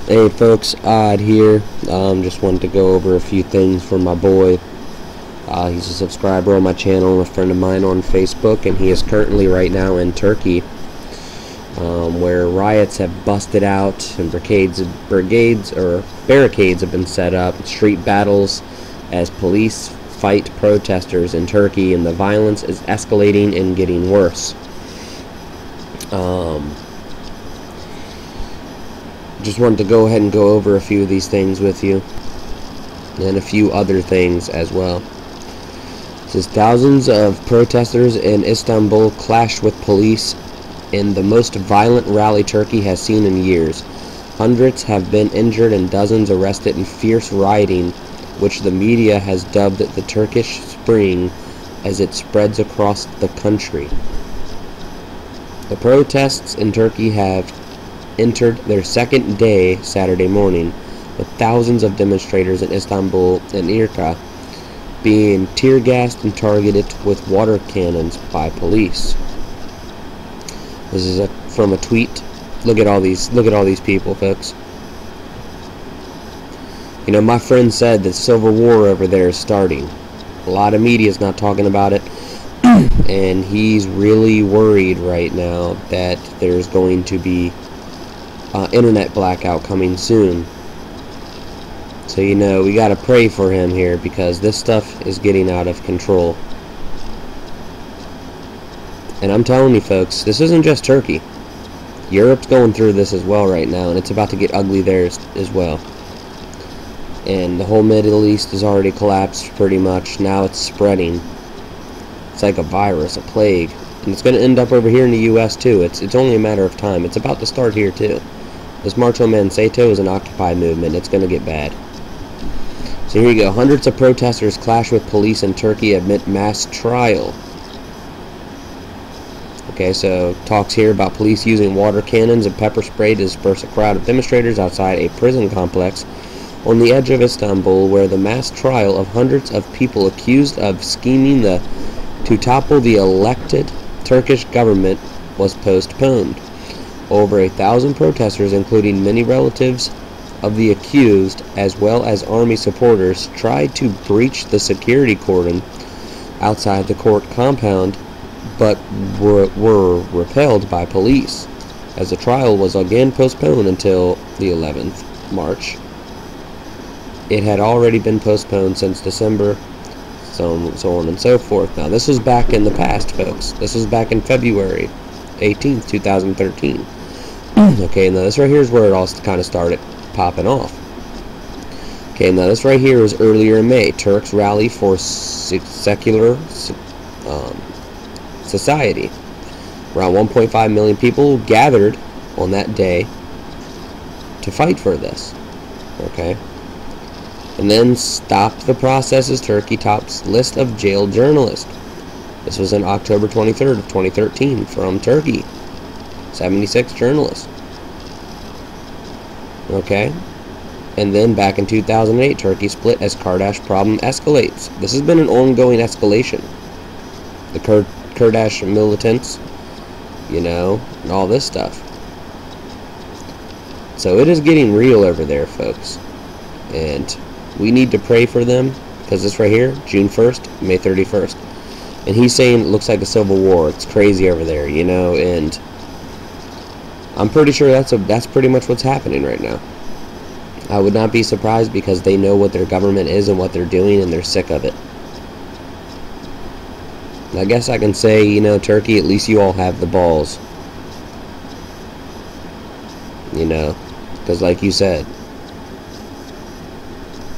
Hey folks, Odd here. Just wanted to go over a few things for my boy. He's a subscriber on my channel and a friend of mine on Facebook, and he is currently right now in Turkey, where riots have busted out and barricades have been set up, street battles as police fight protesters in Turkey, and the violence is escalating and getting worse. Just wanted to go ahead and go over a few of these things with you, and a few other things as well. It says thousands of protesters in Istanbul clashed with police in the most violent rally Turkey has seen in years. Hundreds have been injured and dozens arrested in fierce rioting, which the media has dubbed the Turkish Spring as it spreads across the country. The protests in Turkey have entered their second day Saturday morning, with thousands of demonstrators in Istanbul and Irka being tear-gassed and targeted with water cannons by police. This is from a tweet. Look at all these people, folks. You know, my friend said that civil war over there is starting. A lot of media is not talking about it, and he's really worried right now that there's going to be internet blackout coming soon. So, you know, we gotta pray for him here, because this stuff is getting out of control. And I'm telling you folks, this isn't just Turkey. Europe's going through this as well right now, and it's about to get ugly there as well. And the whole Middle East has already collapsed pretty much. Now it's spreading. It's like a virus, a plague. And it's going to end up over here in the U.S. too. It's only a matter of time. It's about to start here too. This Marcho Manseto is an Occupy movement. It's going to get bad. So here you go. Hundreds of protesters clash with police in Turkey amid mass trial. Okay, so talks here about police using water cannons and pepper spray to disperse a crowd of demonstrators outside a prison complex on the edge of Istanbul, where the mass trial of hundreds of people accused of scheming to topple the elected Turkish government was postponed. Over 1,000 protesters, including many relatives of the accused as well as army supporters, tried to breach the security cordon outside the court compound, but were repelled by police, as the trial was again postponed until the 11th March. It had already been postponed since December, so on and so forth. Now, this was back in the past, folks. This was back in February 18th, 2013. Okay, now this right here is where it all kind of started popping off. Okay, now this right here is earlier in May. Turks rally for secular society. Around 1.5 million people gathered on that day to fight for this. Okay. And then Stop the Process as Turkey tops list of jailed journalists. This was on October 23rd of 2013 from Turkey. 76 journalists. Okay. And then back in 2008, Turkey split as Kurdish problem escalates. This has been an ongoing escalation. The Kurdish militants, you know, and all this stuff. So it is getting real over there, folks. And we need to pray for them, because this right here, June 1st, May 31st. And he's saying it looks like a civil war. It's crazy over there, you know, and I'm pretty sure that's pretty much what's happening right now. I would not be surprised, because they know what their government is and what they're doing, and they're sick of it. I guess I can say, you know, Turkey, at least you all have the balls. You know, because like you said,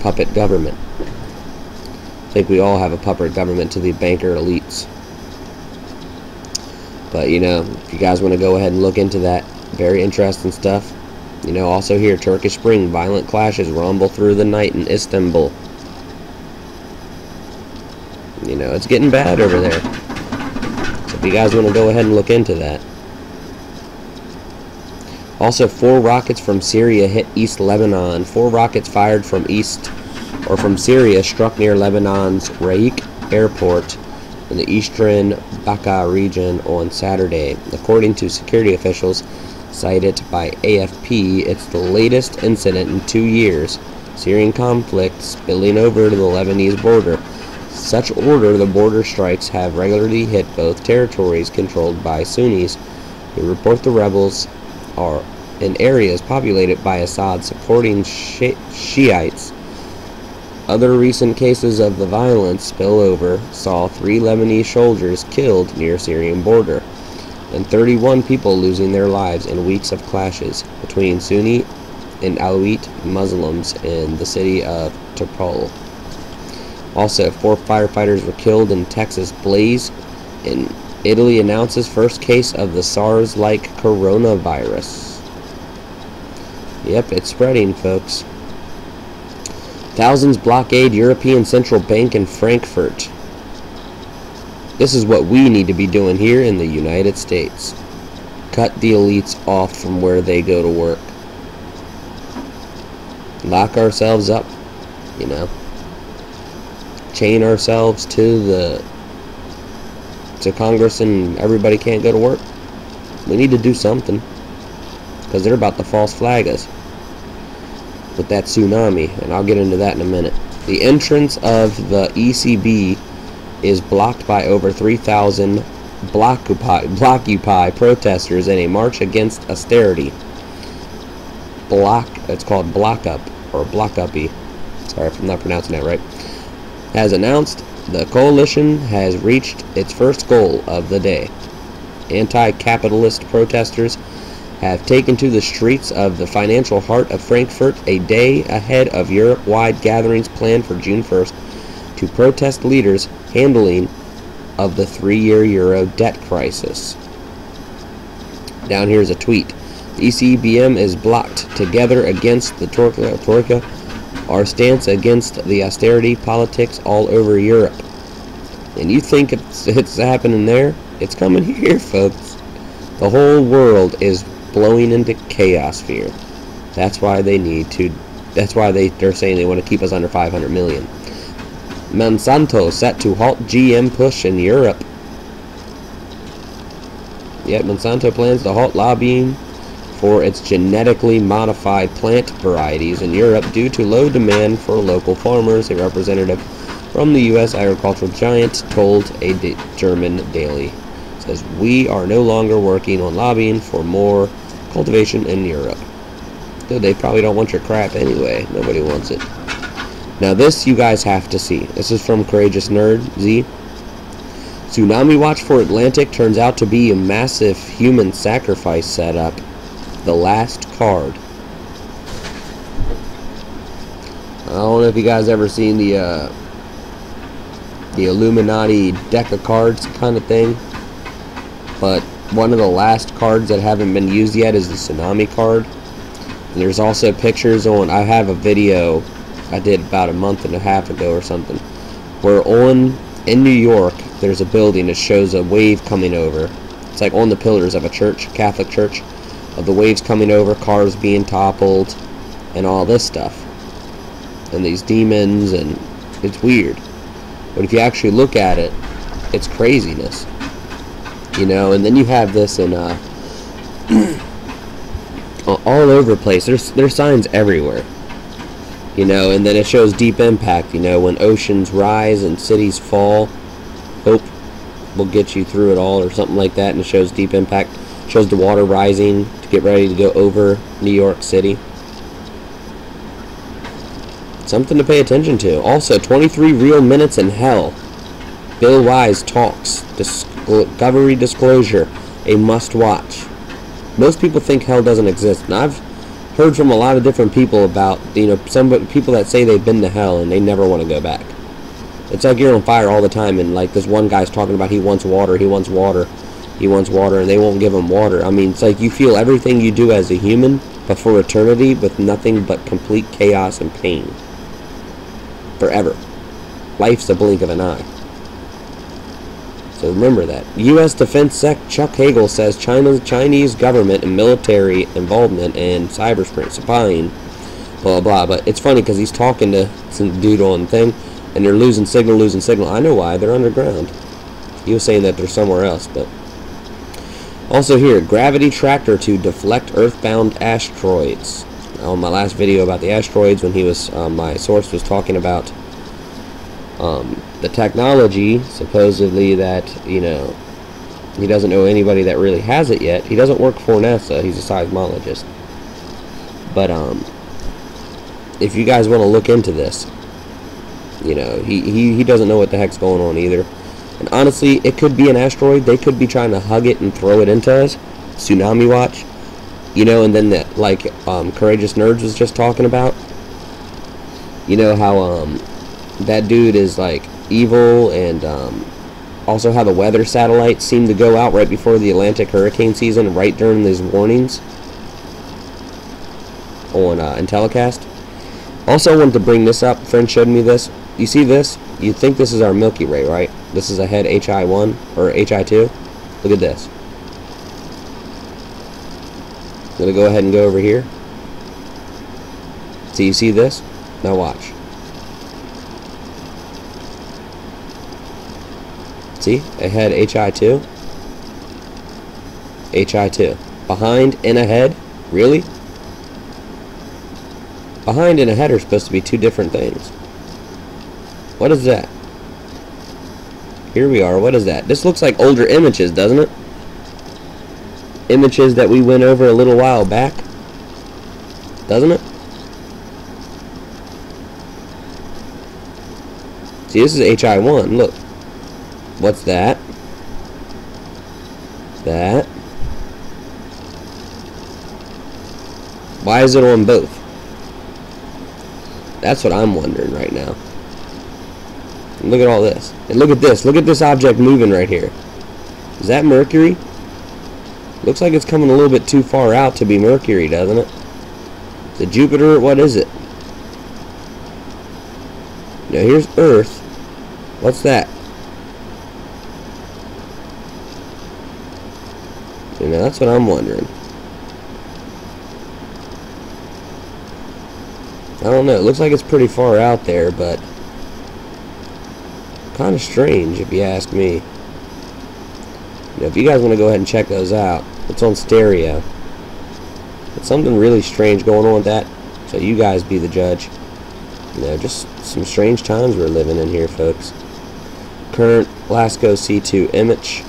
puppet government. I think we all have a puppet government to the banker elites. But, you know, if you guys want to go ahead and look into that, very interesting stuff. You know, also here, Turkish Spring, violent clashes rumble through the night in Istanbul. You know, it's getting bad over there. So if you guys want to go ahead and look into that. Also, 4 rockets from Syria hit East Lebanon. 4 rockets fired from Syria struck near Lebanon's Riots airport in the eastern Bekaa region on Saturday. According to security officials, Cited by AFP, it's the latest incident in 2 years. Syrian conflict spilling over to the Lebanese border. Such order, the border strikes have regularly hit both territories controlled by Sunnis, who report the rebels are in areas populated by Assad supporting Shiites. Other recent cases of the violence spillover saw 3 Lebanese soldiers killed near Syrian border, and 31 people losing their lives in weeks of clashes between Sunni and Alawite Muslims in the city of Tripoli. Also, 4 firefighters were killed in Texas blaze, and Italy announces first case of the SARS-like coronavirus. Yep, it's spreading, folks. Thousands blockade European Central Bank in Frankfurt. This is what we need to be doing here in the United States. Cut the elites off from where they go to work. Lock ourselves up, you know. Chain ourselves to Congress, and everybody can't go to work. We need to do something, because they're about to false flag us with that tsunami, and I'll get into that in a minute. The entrance of the ECB is blocked by over 3,000 Blockupy protesters in a march against austerity. It's called Blockup, or Blockuppy. Sorry if I'm not pronouncing that right. As announced, the coalition has reached its first goal of the day. Anti-capitalist protesters have taken to the streets of the financial heart of Frankfurt a day ahead of Europe-wide gatherings planned for June 1st to protest leaders' handling of the 3-year euro debt crisis. Down here's a tweet. The ECBM is blocked together against the Troika, our stance against the austerity politics all over Europe. And you think it's happening there? It's coming here, folks. The whole world is blowing into chaos here. That's why they're saying they want to keep us under 500 million. Monsanto set to halt GM push in Europe. Yet Monsanto plans to halt lobbying for its genetically modified plant varieties in Europe due to low demand for local farmers, a representative from the U.S. agricultural giant told a German daily. It says, we are no longer working on lobbying for more cultivation in Europe. Dude, they probably don't want your crap anyway. Nobody wants it. Now this you guys have to see. This is from Courageous Nerd Z. Tsunami watch for Atlantic turns out to be a massive human sacrifice setup. The last card. I don't know if you guys ever seen the Illuminati deck of cards kind of thing, but one of the last cards that haven't been used yet is the Tsunami card. And there's also pictures on, I have a video I did about a month and a half ago or something, where in New York there's a building that shows a wave coming over. It's like on the pillars of a church, Catholic church, of the waves coming over, cars being toppled, and all this stuff, and these demons, and it's weird. But if you actually look at it, it's craziness, you know. And then you have this in all over the place. There's signs everywhere, you know. And then it shows deep impact, you know, when oceans rise and cities fall. Hope will get you through it all, or something like that. And it shows deep impact. It shows the water rising to get ready to go over New York City. Something to pay attention to. Also, 23 real minutes in hell. Bill Wise talks. Discovery disclosure. A must watch. Most people think hell doesn't exist. And I've heard from a lot of different people about, you know, some people that say they've been to hell and they never want to go back. It's like you're on fire all the time, and like this one guy's talking about he wants water, he wants water, he wants water, and they won't give him water. I mean, it's like you feel everything you do as a human, but for eternity with nothing but complete chaos and pain. Forever. Life's a blink of an eye. So remember that. U.S. Defense Sec Chuck Hagel says Chinese government and military involvement in cyberspace spying, blah blah. But it's funny because he's talking to some dude on thing, and they're losing signal. I know why. They're underground. He was saying that they're somewhere else, but Also here, gravity tractor to deflect earthbound asteroids. On my last video about the asteroids, when he was my source was talking about the technology, supposedly that, you know, he doesn't know anybody that really has it yet. He doesn't work for NASA. He's a seismologist. But if you guys want to look into this, you know, he doesn't know what the heck's going on either. And honestly, it could be an asteroid. They could be trying to hug it and throw it into us. Tsunami Watch. You know, and then that, like, Courageous Nerds was just talking about. You know how that dude is, like, evil, and also how the weather satellites seem to go out right before the Atlantic hurricane season, right during these warnings on in telecast. Also, I wanted to bring this up. A friend showed me this. You see this? You think this is our Milky Way, right? This is ahead HI1 or HI2. Look at this. I'm going to go ahead and go over here. So you see this? Now watch. See? Ahead HI2. HI2. Behind and ahead? Really? Behind and ahead are supposed to be two different things. What is that? Here we are. What is that? This looks like older images, doesn't it? Images that we went over a little while back. Doesn't it? See, this is HI1. Look. What's that? That. Why is it on both? That's what I'm wondering right now. And look at all this. And look at this. Look at this object moving right here. Is that Mercury? Looks like it's coming a little bit too far out to be Mercury, doesn't it? Is it Jupiter? What is it? Now here's Earth. What's that? You know, that's what I'm wondering. I don't know. It looks like it's pretty far out there, but kind of strange if you ask me. You know, if you guys want to go ahead and check those out, it's on stereo. But something really strange going on with that, so you guys be the judge. You know, just some strange times we're living in here, folks. Current LASCO C2 image.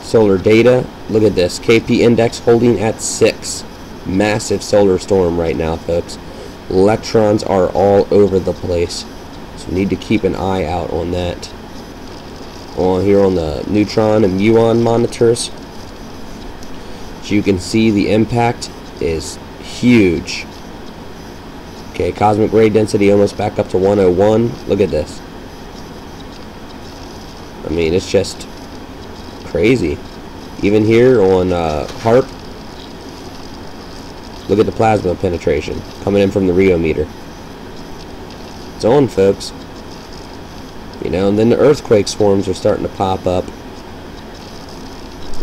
Solar data. Look at this. KP index holding at 6. Massive solar storm right now, folks. Electrons are all over the place, so we need to keep an eye out on that. On here on the neutron and muon monitors, so you can see the impact is huge. Okay, cosmic ray density almost back up to 101. Look at this. I mean, it's just crazy. Even here on HARP, look at the plasma penetration coming in from the riometer. It's on, folks. You know, and then the earthquake swarms are starting to pop up.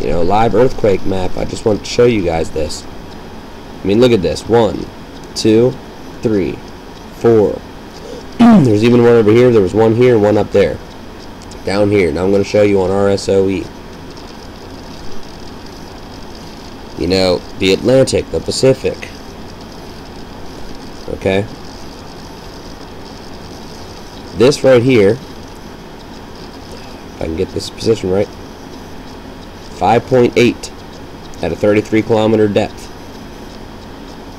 You know, live earthquake map. I just want to show you guys this. I mean, look at this. 1, 2, 3, 4. There's even one over here. There was one here and one up there. Down here. Now I'm going to show you on RSOE. You know, the Atlantic, the Pacific. Okay? This right here, if I can get this position right, 5.8 at a 33-kilometer depth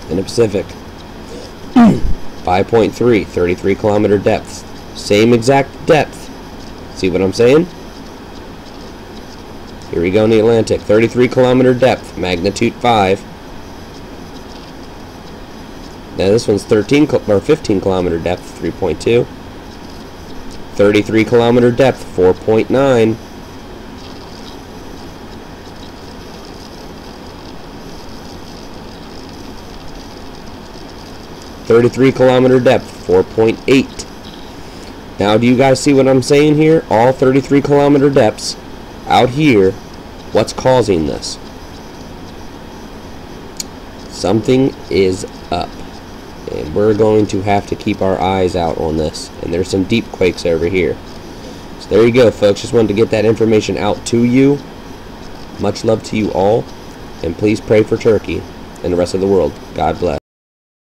in the Pacific. 5.3, 33-kilometer depth. Same exact depth. See what I'm saying? Here we go in the Atlantic, 33-kilometer depth, magnitude 5. Now this one's 15-kilometer depth, 3.2. 33-kilometer depth, 4.9. .3 depth, 4.8. Now, do you guys see what I'm saying here? All 33-kilometer depths out here. What's causing this? Something is up, and we're going to have to keep our eyes out on this. And there's some deep quakes over here. So there you go, folks. Just wanted to get that information out to you. Much love to you all, and please pray for Turkey and the rest of the world. God bless.